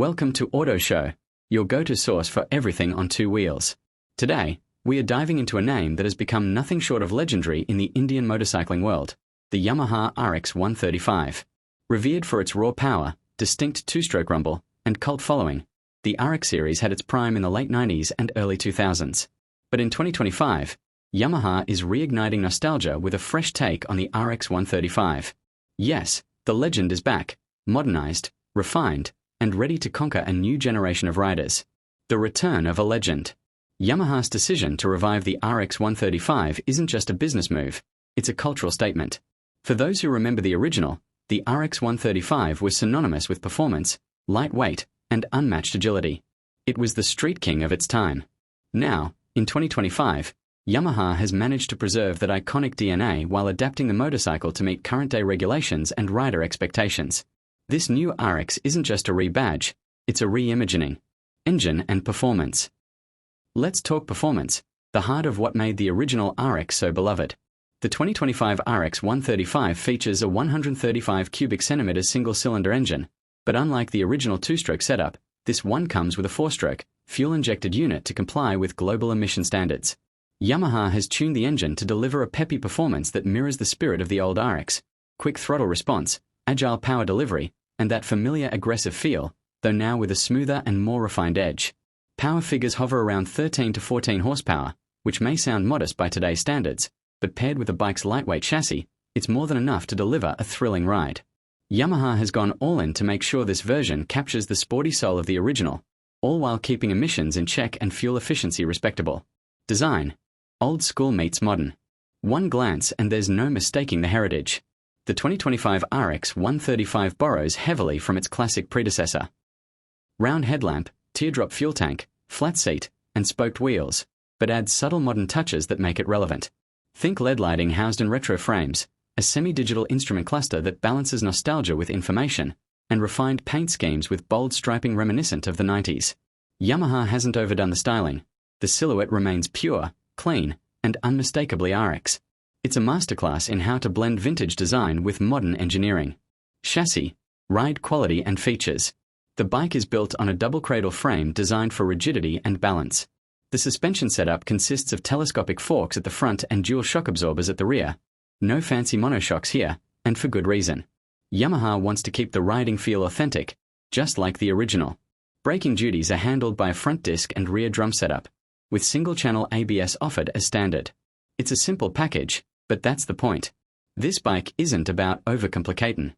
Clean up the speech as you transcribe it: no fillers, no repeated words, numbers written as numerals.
Welcome to Auto Show, your go-to source for everything on two wheels. Today, we are diving into a name that has become nothing short of legendary in the Indian motorcycling world, the Yamaha RX 135. Revered for its raw power, distinct two-stroke rumble, and cult following, the RX series had its prime in the late 90s and early 2000s. But in 2025, Yamaha is reigniting nostalgia with a fresh take on the RX 135. Yes, the legend is back, modernized, refined, and ready to conquer a new generation of riders. The return of a legend. Yamaha's decision to revive the RX 135 isn't just a business move, it's a cultural statement. For those who remember the original, the RX 135 was synonymous with performance, lightweight, and unmatched agility. It was the street king of its time. Now, in 2025, Yamaha has managed to preserve that iconic DNA while adapting the motorcycle to meet current-day regulations and rider expectations. This new RX isn't just a rebadge, it's a reimagining. Engine and performance. Let's talk performance, the heart of what made the original RX so beloved. The 2025 RX 135 features a 135 cubic centimeters single-cylinder engine, but unlike the original two-stroke setup, this one comes with a four-stroke, fuel-injected unit to comply with global emission standards. Yamaha has tuned the engine to deliver a peppy performance that mirrors the spirit of the old RX, quick throttle response, agile power delivery, and that familiar aggressive feel, though now with a smoother and more refined edge. Power figures hover around 13 to 14 horsepower, which may sound modest by today's standards, but paired with the bike's lightweight chassis, it's more than enough to deliver a thrilling ride. Yamaha has gone all in to make sure this version captures the sporty soul of the original, all while keeping emissions in check and fuel efficiency respectable. Design. Old school meets modern. One glance and there's no mistaking the heritage. The 2025 RX 135 borrows heavily from its classic predecessor. Round headlamp, teardrop fuel tank, flat seat, and spoked wheels, but adds subtle modern touches that make it relevant. Think LED lighting housed in retro frames, a semi-digital instrument cluster that balances nostalgia with information, and refined paint schemes with bold striping reminiscent of the 90s. Yamaha hasn't overdone the styling. The silhouette remains pure, clean, and unmistakably RX. It's a masterclass in how to blend vintage design with modern engineering. Chassis, ride quality and features. The bike is built on a double cradle frame designed for rigidity and balance. The suspension setup consists of telescopic forks at the front and dual shock absorbers at the rear. No fancy monoshocks here, and for good reason. Yamaha wants to keep the riding feel authentic, just like the original. Braking duties are handled by a front disc and rear drum setup, with single-channel ABS offered as standard. It's a simple package, but that's the point. This bike isn't about overcomplicating.